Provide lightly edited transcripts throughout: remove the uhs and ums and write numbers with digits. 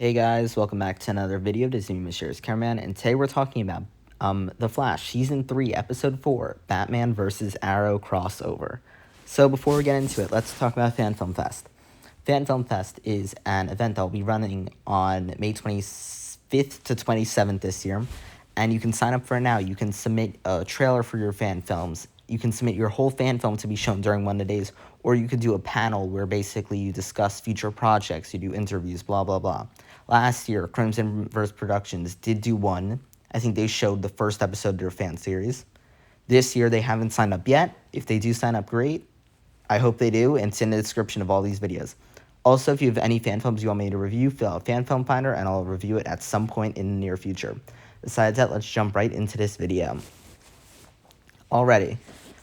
Hey guys, welcome back to another video. This is me, Mysterious Cameraman, and today we're talking about The Flash, Season 3, Episode 4, Batman vs. Arrow crossover. So before we get into it, let's talk about Fan Film Fest. Fan Film Fest is an event that will be running on May 25th to 27th this year, and you can sign up for it now. You can submit a trailer for your fan films. You can submit your whole fan film to be shown during one of the days, or you could do a panel where basically you discuss future projects, you do interviews, blah, blah, blah. Last year, Crimson Verse Productions did do one. I think they showed the first episode of their fan series. This year, they haven't signed up yet. If they do sign up, great. I hope they do, and it's in the description of all these videos. Also, if you have any fan films you want me to review, fill out Fan Film Finder, and I'll review it at some point in the near future. Besides that, let's jump right into this video. Alrighty,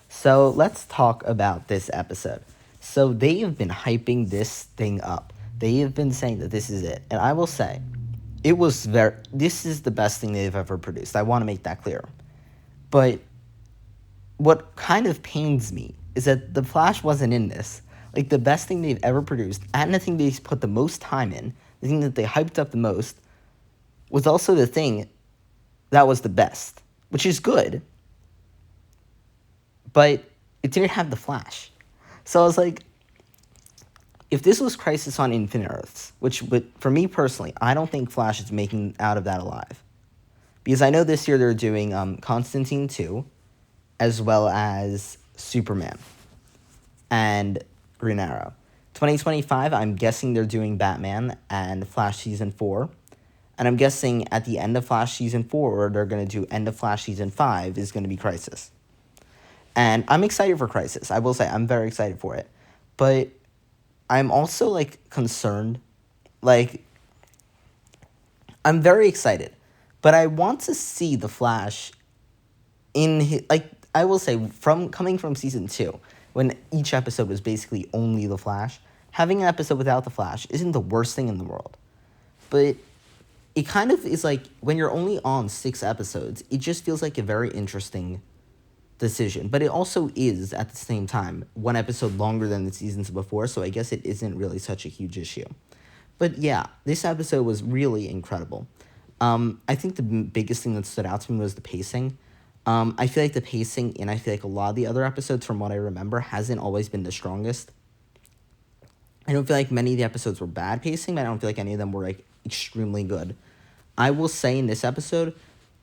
so let's talk about this episode. So they have been hyping this thing up. They have been saying that this is it. And I will say, this is the best thing they've ever produced. I want to make that clear. But what kind of pains me is that The Flash wasn't in this. Like, the best thing they've ever produced, and the thing they put the most time in, the thing that they hyped up the most, was also the thing that was the best, which is good. But it didn't have The Flash. So I was like, if this was Crisis on Infinite Earths, but for me personally, I don't think Flash is making out of that alive. Because I know this year they're doing Constantine 2, as well as Superman and Green Arrow. 2025, I'm guessing they're doing Batman and Flash Season 4. And I'm guessing at the end of Flash Season 4, they're going to do end of Flash Season 5 is going to be Crisis. And I'm excited for Crisis. I will say, I'm very excited for it. But I'm also, concerned. I'm very excited. But I want to see The Flash in his, I will say, coming from Season 2, when each episode was basically only The Flash, having an episode without The Flash isn't the worst thing in the world. But it kind of is like, when you're only on 6 episodes, it just feels like a very interesting decision. But it also is, at the same time, one episode longer than the seasons before, so I guess it isn't really such a huge issue. But yeah, this episode was really incredible. I think the biggest thing that stood out to me was the pacing. I feel like the pacing, and I feel like a lot of the other episodes, from what I remember, hasn't always been the strongest. I don't feel like many of the episodes were bad pacing, but I don't feel like any of them were, extremely good. I will say in this episode,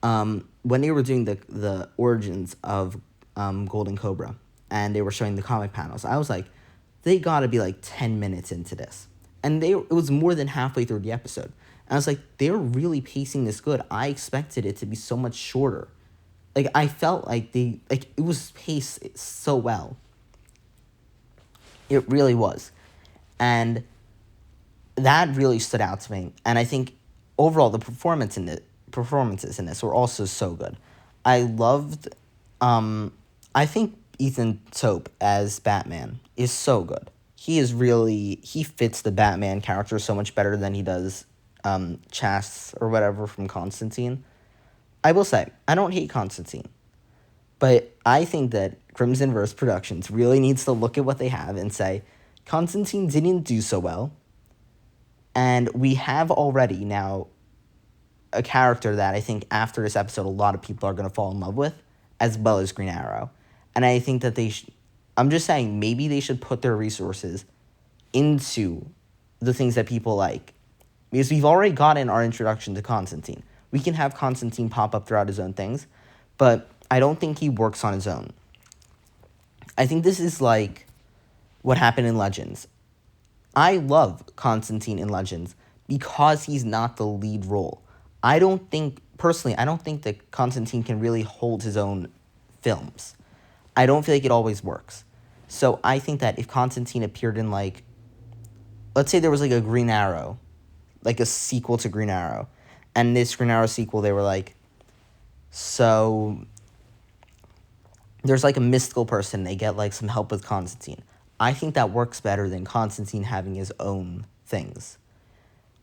when they were doing the origins of Golden Cobra, and they were showing the comic panels, I was like, they gotta be 10 minutes into this. And it was more than halfway through the episode. And I was like, they're really pacing this good. I expected it to be so much shorter. I felt like it was paced so well. It really was. And that really stood out to me. And I think overall the performances in this were also so good. I loved, I think Ethan Soap as Batman is so good. He fits the Batman character so much better than he does Chas or whatever from Constantine. I will say, I don't hate Constantine, but I think that Crimson Verse Productions really needs to look at what they have and say, Constantine didn't do so well, and we have already now a character that I think after this episode a lot of people are going to fall in love with, as well as Green Arrow. And I think that I'm just saying, maybe they should put their resources into the things that people like. Because we've already gotten our introduction to Constantine. We can have Constantine pop up throughout his own things, but I don't think he works on his own. I think this is like what happened in Legends. I love Constantine in Legends because he's not the lead role. Personally, I don't think that Constantine can really hold his own films. I don't feel like it always works. So I think that if Constantine appeared in, let's say there was, a Green Arrow, a sequel to Green Arrow, and this Green Arrow sequel, they were so there's, a mystical person, they get, some help with Constantine. I think that works better than Constantine having his own things.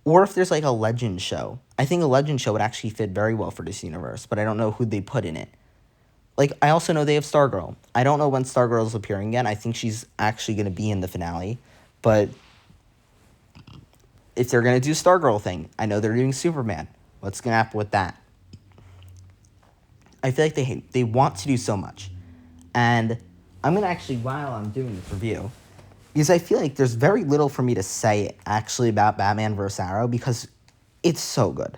Or if there's, a Legend show. I think a Legend show would actually fit very well for this universe, but I don't know who they put in it. I also know they have Stargirl. I don't know when Stargirl's appearing again. I think she's actually going to be in the finale, but if they're going to do Stargirl thing, I know they're doing Superman. What's going to happen with that? I feel like they want to do so much. And I'm going to actually, while I'm doing this review, because I feel like there's very little for me to say actually about Batman vs. Arrow because it's so good.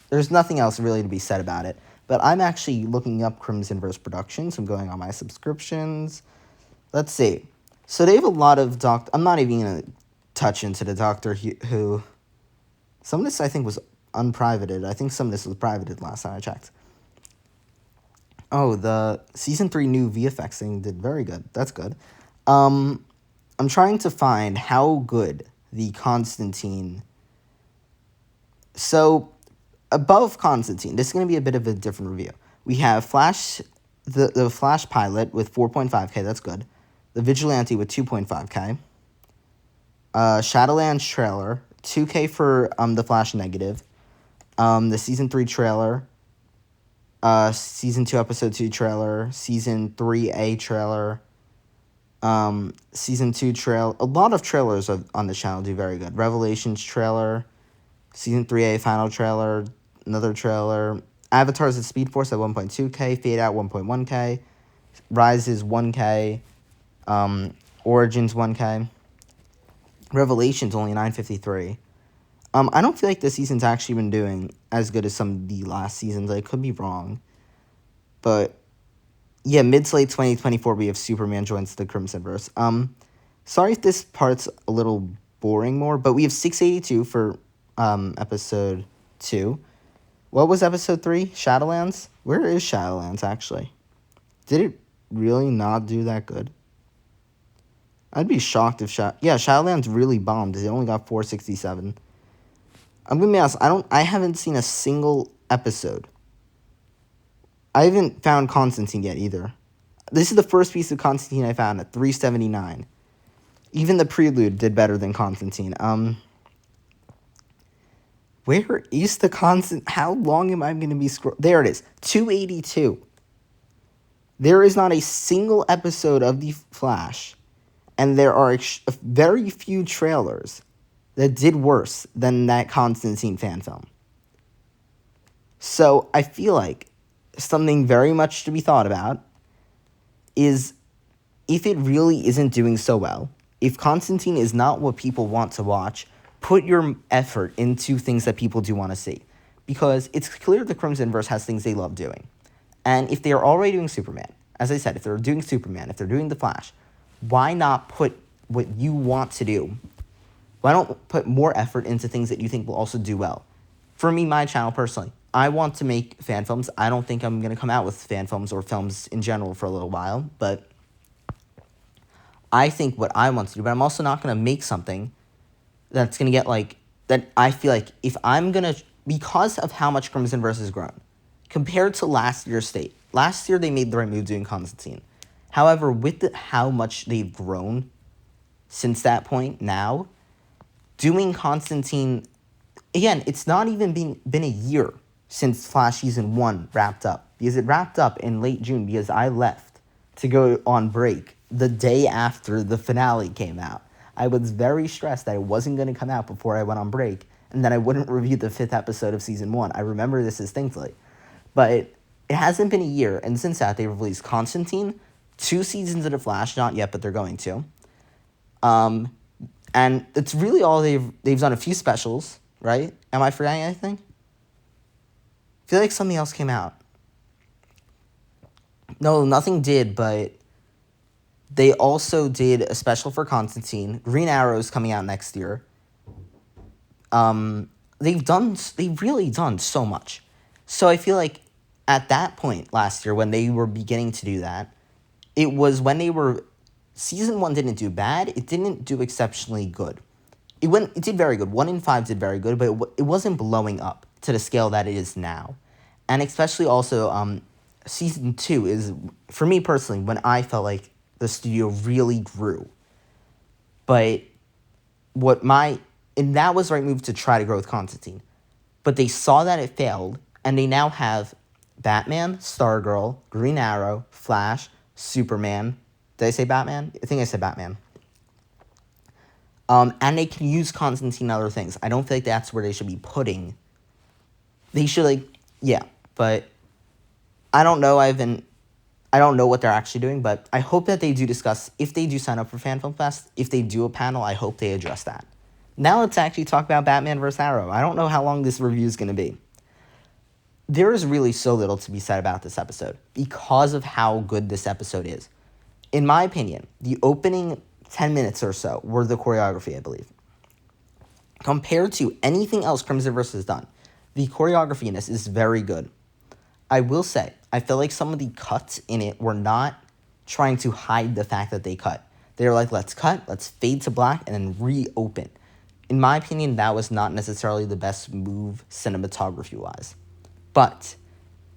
There's nothing else really to be said about it. But I'm actually looking up Crimsonverse Productions. I'm going on my subscriptions. Let's see. So they have a lot of I'm not even going to touch into the Doctor Who. Some of this I think was unprivated. I think some of this was privated last time I checked. Oh, the Season 3 new VFX thing did very good. That's good. I'm trying to find how good the Constantine... So, above Constantine, this is going to be a bit of a different review. We have Flash, the Flash pilot with 4.5K, that's good. The Vigilante with 2.5K. Shadowlands trailer, 2K for the Flash negative. The Season 3 trailer, Season 2 Episode 2 trailer, Season 3A trailer, Season 2 trailer. A lot of trailers on the channel do very good. Revelations trailer, Season 3A final trailer, another trailer. Avatars at Speed Force at 1.2K, Fade Out 1.1K, Rises 1K, Origins 1K, Revelations only 953. I don't feel like this season's actually been doing as good as some of the last seasons. I could be wrong. But, yeah, mid-to-late 2024, we have Superman joins the Crimsonverse. Sorry if this part's a little boring more, but we have 682 for episode 2. What was episode 3? Shadowlands? Where is Shadowlands, actually? Did it really not do that good? I'd be shocked if Shadowlands really bombed. It only got 467. I'm gonna be honest, I haven't seen a single episode. I haven't found Constantine yet either. This is the first piece of Constantine I found at 379. Even the prelude did better than Constantine. Where is the constant? How long am I going to be scrolling? There it is. 282. There is not a single episode of The Flash, and there are very few trailers that did worse than that Constantine fan film. So I feel like something very much to be thought about is if it really isn't doing so well, if Constantine is not what people want to watch, put your effort into things that people do want to see. Because it's clear the Crimsonverse has things they love doing. And if they are already doing Superman, as I said, if they're doing Superman, if they're doing The Flash, why not put what you want to do? Why don't put more effort into things that you think will also do well? For me, my channel personally, I want to make fan films. I don't think I'm going to come out with fan films or films in general for a little while, but I think what I want to do, but I'm also not going to make something that's going to get that I feel like if I'm going to, because of how much Crimsonverse has grown, compared to last year's state, last year they made the right move doing Constantine. However, with how much they've grown since that point now, doing Constantine, again, it's not even been a year since Flash Season 1 wrapped up. Because it wrapped up in late June because I left to go on break the day after the finale came out. I was very stressed that it wasn't going to come out before I went on break and that I wouldn't review the 5th episode of Season 1. I remember this distinctly. But it hasn't been a year, and since that, they released Constantine, 2 seasons of The Flash, not yet, but they're going to. And it's really all they've done a few specials, right? Am I forgetting anything? I feel like something else came out. No, nothing did, but they also did a special for Constantine. Green Arrow's coming out next year. They've really done so much. So I feel like at that point last year when they were beginning to do that, it was when they were, Season 1 didn't do bad, it didn't do exceptionally good. It did very good. 1 in 5 did very good, but it wasn't blowing up to the scale that it is now. And especially also, Season 2 is, for me personally, when I felt like the studio really grew. But and that was the right move to try to grow with Constantine. But they saw that it failed, and they now have Batman, Stargirl, Green Arrow, Flash, Superman. Did I say Batman? I think I said Batman. And they can use Constantine and other things. I don't feel like that's where they should be putting. They should, like, yeah, but I don't know. I don't know what they're actually doing, but I hope that they do discuss, if they do sign up for Fan Film Fest, if they do a panel, I hope they address that. Now let's actually talk about Batman vs. Arrow. I don't know how long this review is going to be. There is really so little to be said about this episode because of how good this episode is. In my opinion, the opening 10 minutes or so were the choreography, I believe. Compared to anything else Crimsonverse has done, the choreography in this is very good. I will say, I feel like some of the cuts in it were not trying to hide the fact that they cut. They were like, let's cut, let's fade to black, and then reopen. In my opinion, that was not necessarily the best move cinematography-wise. But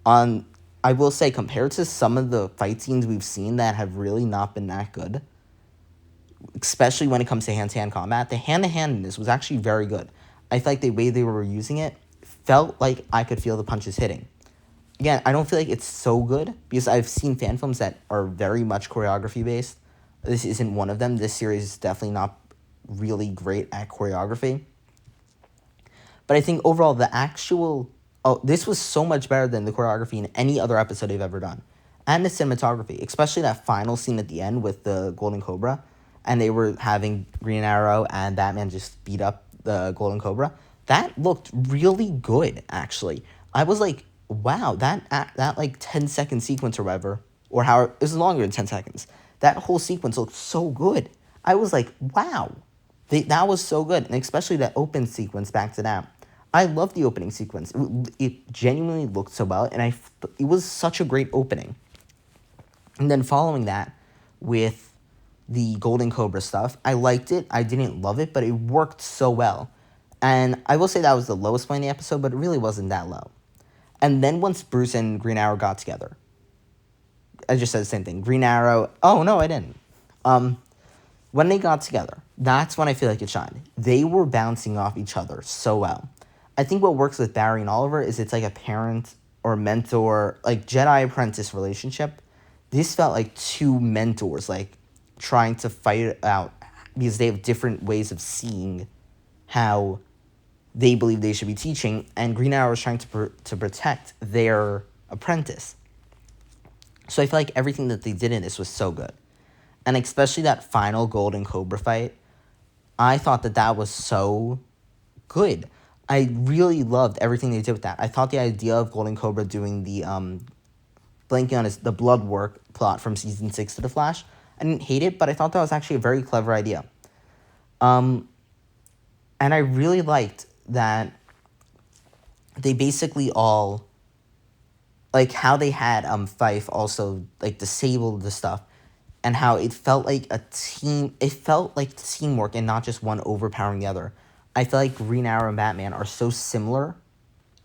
I will say, compared to some of the fight scenes we've seen that have really not been that good, especially when it comes to hand-to-hand combat, the hand-to-hand in this was actually very good. I feel like the way they were using it felt like I could feel the punches hitting. Again, I don't feel like it's so good because I've seen fan films that are very much choreography-based. This isn't one of them. This series is definitely not really great at choreography. But I think overall, this was so much better than the choreography in any other episode they've ever done. And the cinematography, especially that final scene at the end with the Golden Cobra, and they were having Green Arrow and Batman just beat up the Golden Cobra. That looked really good, actually. I was like, wow, that like 10-second sequence or whatever, or how it was longer than 10 seconds. That whole sequence looked so good. I was like, wow, that was so good, and especially that open sequence back to that. I love the opening sequence. It genuinely looked so well, and it was such a great opening. And then following that with the Golden Cobra stuff, I liked it. I didn't love it, but it worked so well. And I will say that was the lowest point in the episode, but it really wasn't that low. And then once Bruce and Green Arrow got together, I just said the same thing. Green Arrow, oh no, I didn't. When they got together, that's when I feel like it shined. They were bouncing off each other so well. I think what works with Barry and Oliver is it's like a parent or mentor, like Jedi-apprentice relationship. This felt like two mentors, like trying to fight it out because they have different ways of seeing how they believe they should be teaching, and Green Arrow is trying to protect their apprentice. So I feel like everything that they did in this was so good. And especially that final Golden Cobra fight, I thought that was so good. I really loved everything they did with that. I thought the idea of Golden Cobra doing the blanking on the blood work plot from season 6 to The Flash, I didn't hate it, but I thought that was actually a very clever idea. And I really liked that they basically all, like how they had Fife also like disable the stuff, and how it felt like a team. It felt like teamwork and not just one overpowering the other. I feel like Green Arrow and Batman are so similar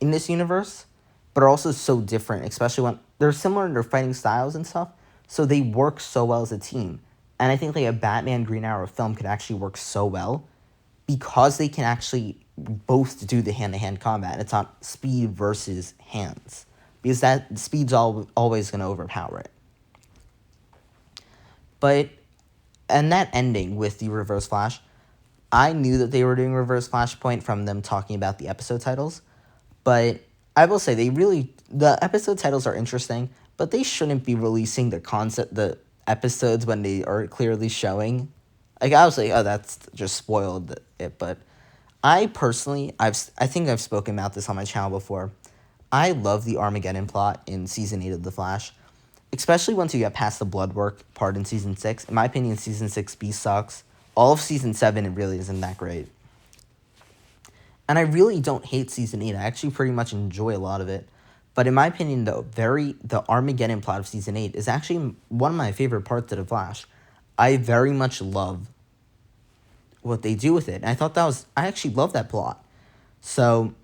in this universe, but are also so different, especially when they're similar in their fighting styles and stuff, so they work so well as a team. And I think like a Batman Green Arrow film could actually work so well because they can actually both do the hand-to-hand combat. It's not speed versus hands, because that speed's always going to overpower it. But, and that ending with the Reverse Flash, I knew that they were doing Reverse Flashpoint from them talking about the episode titles, but I will say the episode titles are interesting, but they shouldn't be releasing the episodes when they are clearly showing. Like, I was like, oh, that's just spoiled it, but I personally, I think I've spoken about this on my channel before. I love the Armageddon plot in Season 8 of The Flash, especially once you get past the blood work part in Season 6. In my opinion, Season 6B sucks. All of Season 7, it really isn't that great. And I really don't hate Season 8. I actually pretty much enjoy a lot of it. But in my opinion, the Armageddon plot of Season 8 is actually one of my favorite parts of The Flash. I very much love what they do with it. And I actually love that plot. So,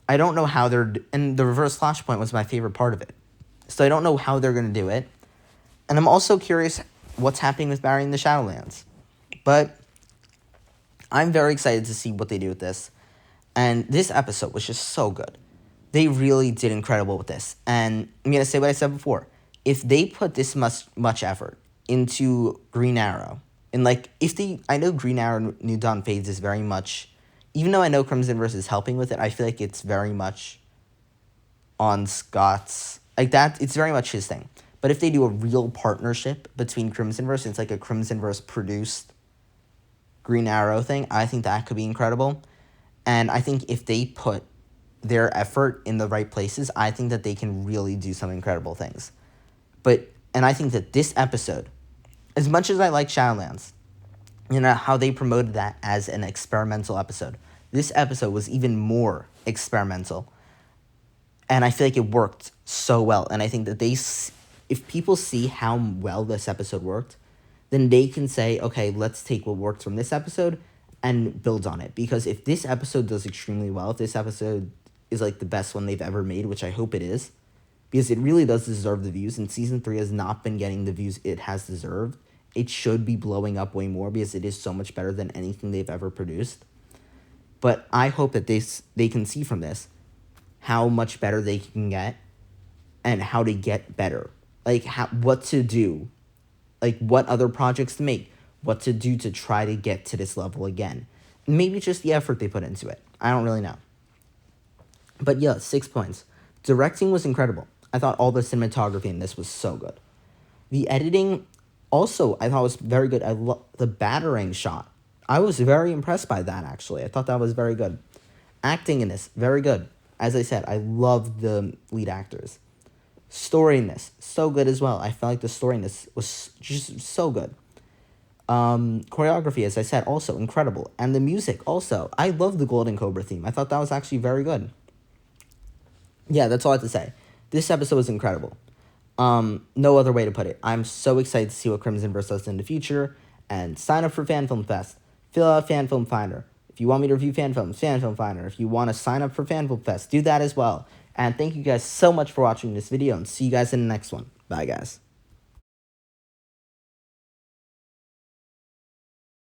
I don't know how and the Reverse Flashpoint was my favorite part of it. So I don't know how they're going to do it. And I'm also curious what's happening with Barry in the Shadowlands. But I'm very excited to see what they do with this. And this episode was just so good. They really did incredible with this. And I'm going to say what I said before. If they put this much effort into Green Arrow, And like, if they, I know Green Arrow New Dawn Fades is very much, even though I know Crimson Verse is helping with it, I feel like it's very much on Scott's, like that, it's very much his thing. But if they do a real partnership between Crimson Verse, it's like a Crimson Verse produced Green Arrow thing, I think that could be incredible. And I think if they put their effort in the right places, I think that they can really do some incredible things. And I think that this episode, as much as I like Shadowlands, how they promoted that as an experimental episode, this episode was even more experimental. And I feel like it worked so well. And I think that if people see how well this episode worked, then they can say, okay, let's take what worked from this episode and build on it. Because if this episode does extremely well, if this episode is like the best one they've ever made, which I hope it is, because it really does deserve the views, and Season 3 has not been getting the views it has deserved, it should be blowing up way more because it is so much better than anything they've ever produced. But I hope that they can see from this how much better they can get and how to get better. Like, what to do. Like, what other projects to make. What to do to try to get to this level again. Maybe just the effort they put into it. I don't really know. But yeah, 6 points. Directing was incredible. I thought all the cinematography in this was so good. The editing also I thought was very good. The battering shot. I was very impressed by that, actually. I thought that was very good. Acting in this, very good. As I said, I love the lead actors. Story in this, so good as well. I felt like the story in this was just so good. Choreography, as I said, also incredible. And the music also. I love the Golden Cobra theme. I thought that was actually very good. Yeah, that's all I have to say. This episode was incredible. No other way to put it. I'm so excited to see what Crimson Verse does in the future. And sign up for Fan Film Fest. Fill out Fan Film Finder. If you want me to review fan films, Fan Film Finder. If you want to sign up for Fan Film Fest, do that as well. And thank you guys so much for watching this video, and see you guys in the next one. Bye, guys.